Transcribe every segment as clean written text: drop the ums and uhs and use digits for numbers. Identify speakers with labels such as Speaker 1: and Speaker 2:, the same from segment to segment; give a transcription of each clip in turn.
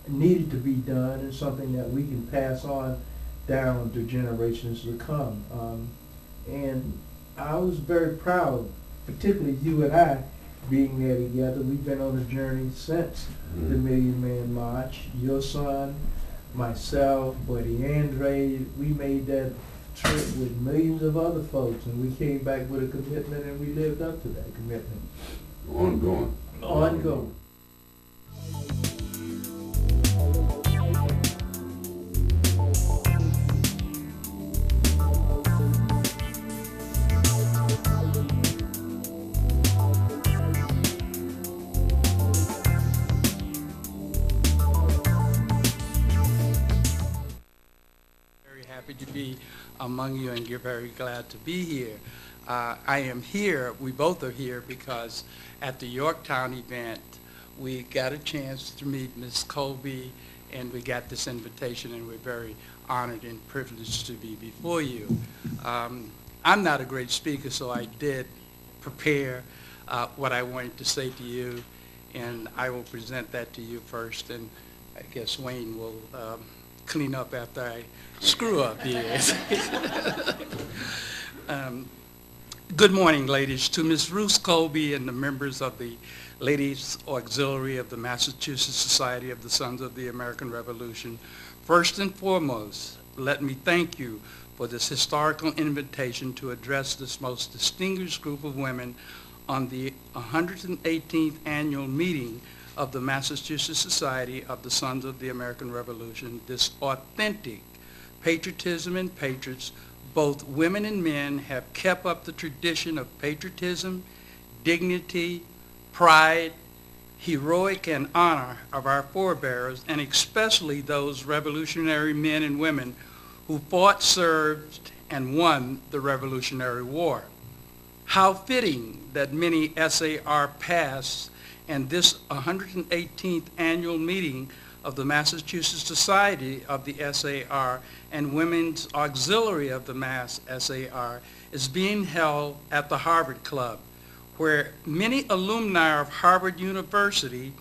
Speaker 1: needed to be done and something that we can pass on down to generations to come. And I was very proud, particularly you and I being there together. We've been on a journey since the Million Man March. Your son, myself, Buddy Andre, we made that trip with millions of other folks, and we came back with a commitment, and we lived up to that commitment.
Speaker 2: Ongoing.
Speaker 1: Ongoing.
Speaker 3: Happy to be among you, and you're very glad to be here. I am here, we both are here because at the Yorktown event we got a chance to meet Ms. Colby, and we got this invitation, and we're very honored and privileged to be before you. I'm not a great speaker, so I did prepare what I wanted to say to you, and I will present that to you first, and I guess Wayne will clean up after I screw up here. Good morning, ladies. To Ms. Ruth Colby and the members of the Ladies Auxilary of the Massachusetts Society of the Sons of the American Revolution, first and foremost, let me thank you for this historical invitation to address this most distinguished group of women on the 118th annual meeting of the Massachusetts Society of the Sons of the American Revolution. This authentic patriotism and patriots, both women and men, have kept up the tradition of patriotism, dignity, pride, heroic and honor of our forebears, and especially those revolutionary men and women who fought, served, and won the Revolutionary War. How fitting that many SAR pasts and this 118th annual meeting of the Massachusetts Society of the SAR and Women's Auxiliary of the Mass SAR is being held at the Harvard Club, where many alumni of Harvard University,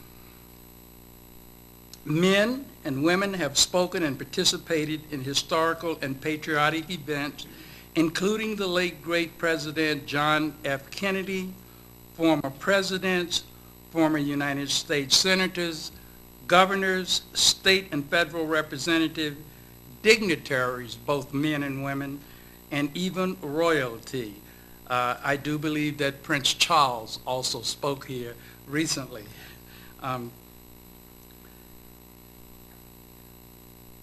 Speaker 3: men and women, have spoken and participated in historical and patriotic events, including the late great President John F. Kennedy, former presidents, former United States senators, governors, state and federal representatives, dignitaries, both men and women, and even royalty. I do believe that Prince Charles also spoke here recently.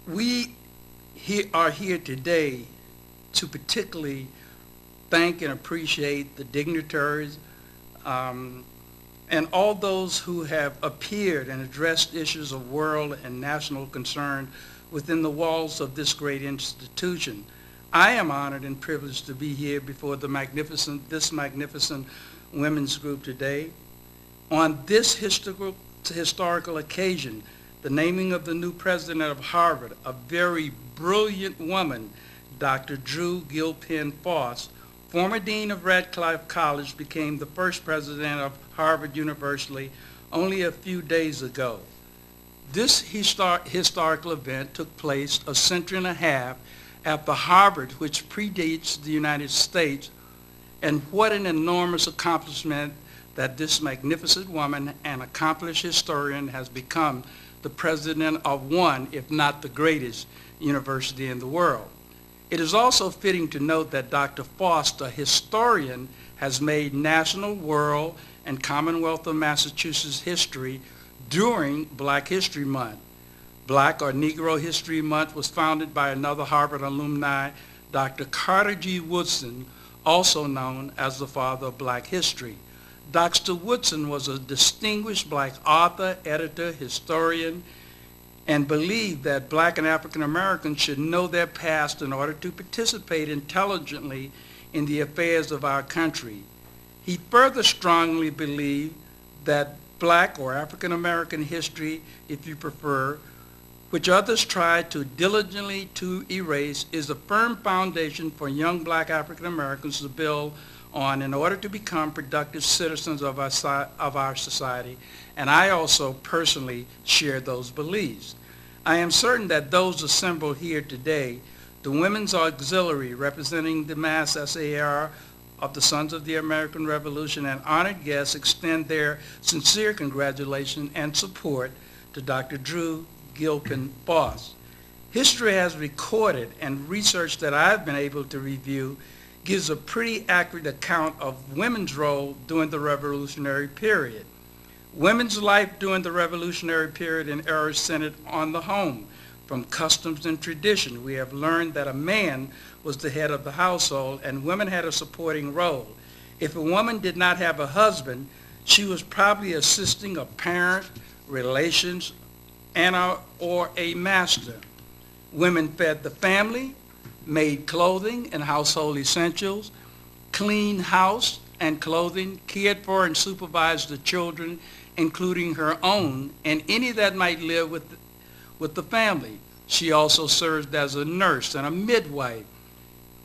Speaker 3: We are here today to particularly thank and appreciate the dignitaries and all those who have appeared and addressed issues of world and national concern within the walls of this great institution. I am honored and privileged to be here before this magnificent women's group today. On this historical occasion, the naming of the new president of Harvard, a very brilliant woman, Dr. Drew Gilpin Foss, former dean of Radcliffe College, became the first president of Harvard University only a few days ago. This historical event took place a century and a half after Harvard, which predates the United States, and what an enormous accomplishment that this magnificent woman and accomplished historian has become the president of one, if not the greatest, university in the world. It is also fitting to note that Dr. Foss, a historian, has made national, world, and Commonwealth of Massachusetts history during Black History Month. Black or Negro History Month was founded by another Harvard alumni, Dr. Carter G. Woodson, also known as the father of Black history. Dr. Woodson was a distinguished Black author, editor, historian, and believed that Black and African Americans should know their past in order to participate intelligently in the affairs of our country. He further strongly believed that Black or African American history, if you prefer, which others try to diligently to erase, is a firm foundation for young Black African Americans to build on in order to become productive citizens of our society, and I also personally share those beliefs. I am certain that those assembled here today, the Women's Auxilary representing the Mass SAR of the Sons of the American Revolution, and honored guests extend their sincere congratulations and support to Dr. Drew Gilpin Boss. History has recorded, and research that I've been able to review gives a pretty accurate account of women's role during the Revolutionary period. Women's life during the Revolutionary period and era centered on the home. From customs and tradition, we have learned that a man was the head of the household and women had a supporting role. If a woman did not have a husband, she was probably assisting a parent, relations, or a master. Women fed the family, made clothing and household essentials, cleaned house and clothing, cared for and supervised the children, including her own, and any that might live with the family. She also served as a nurse and a midwife.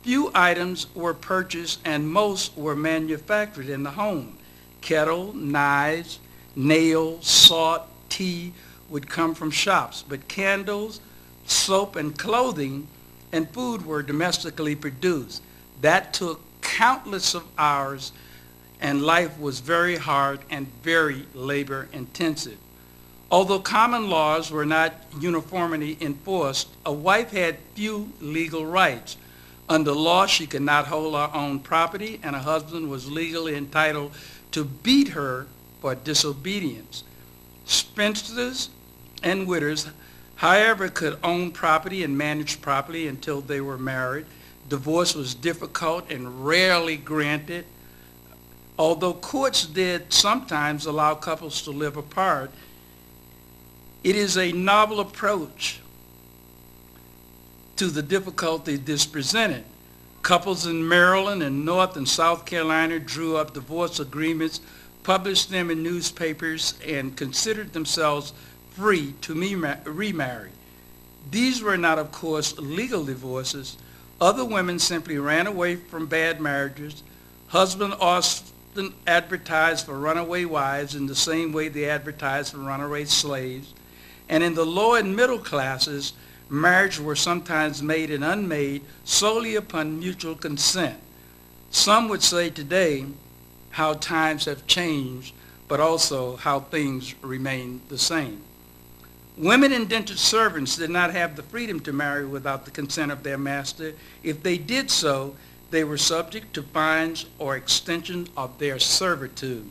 Speaker 3: Few items were purchased and most were manufactured in the home. Kettle, knives, nails, salt, tea would come from shops, but candles, soap, and clothing and food were domestically produced. That took countless of hours, and life was very hard and very labor intensive. Although common laws were not uniformly enforced, a wife had few legal rights. Under law, she could not hold her own property, and a husband was legally entitled to beat her for disobedience. Spinsters and widows, however, could own property and manage property until they were married. Divorce was difficult and rarely granted. Although courts did sometimes allow couples to live apart, it is a novel approach to the difficulty this presented. Couples in Maryland and North and South Carolina drew up divorce agreements, published them in newspapers, and considered themselves free to remarry. These were not, of course, legal divorces. Other women simply ran away from bad marriages. Husbands often advertised for runaway wives in the same way they advertised for runaway slaves. And in the lower and middle classes, marriages were sometimes made and unmade solely upon mutual consent. Some would say today how times have changed, but also how things remain the same. Women indentured servants did not have the freedom to marry without the consent of their master. If they did so, they were subject to fines or extension of their servitude.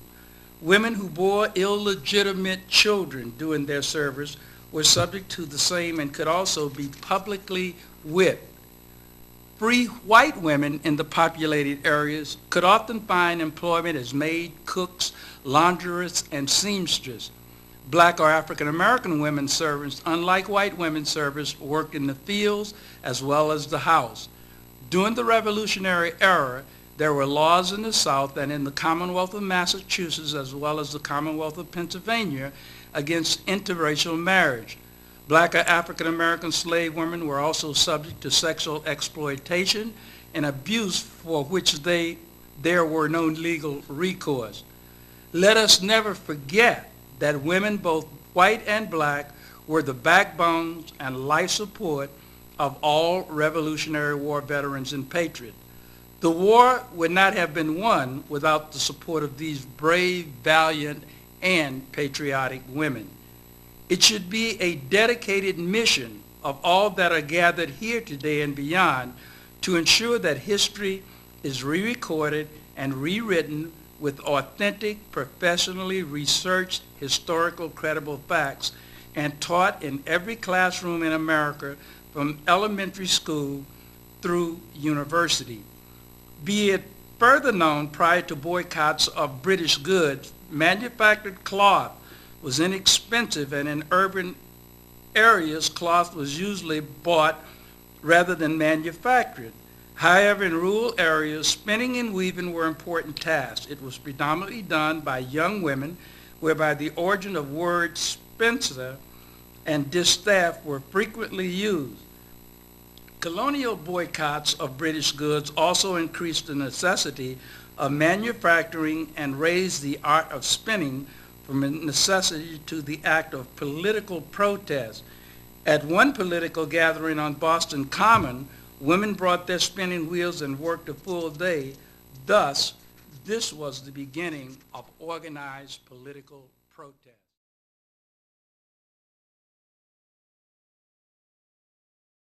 Speaker 3: Women who bore illegitimate children during their service were subject to the same and could also be publicly whipped. Free white women in the populated areas could often find employment as maid, cooks, laundresses, and seamstresses. Black or African American women servants, unlike white women servants, worked in the fields as well as the house. During the Revolutionary era, there were laws in the South and in the Commonwealth of Massachusetts as well as the Commonwealth of Pennsylvania against interracial marriage. Black or African American slave women were also subject to sexual exploitation and abuse for which there were no legal recourse. Let us never forget that women, both white and black, were the backbones and life support of all Revolutionary War veterans and patriots. The war would not have been won without the support of these brave, valiant, and patriotic women. It should be a dedicated mission of all that are gathered here today and beyond to ensure that history is re-recorded and rewritten with authentic, professionally researched, historical, credible facts and taught in every classroom in America from elementary school through university. Be it further known, prior to boycotts of British goods, manufactured cloth was inexpensive, and in urban areas, cloth was usually bought rather than manufactured. However, in rural areas, spinning and weaving were important tasks. It was predominantly done by young women, whereby the origin of words spinster and distaff were frequently used. Colonial boycotts of British goods also increased the necessity of manufacturing and raised the art of spinning from a necessity to the act of political protest. At one political gathering on Boston Common, women brought their spinning wheels and worked a full day. Thus, this was the beginning of organized political protest.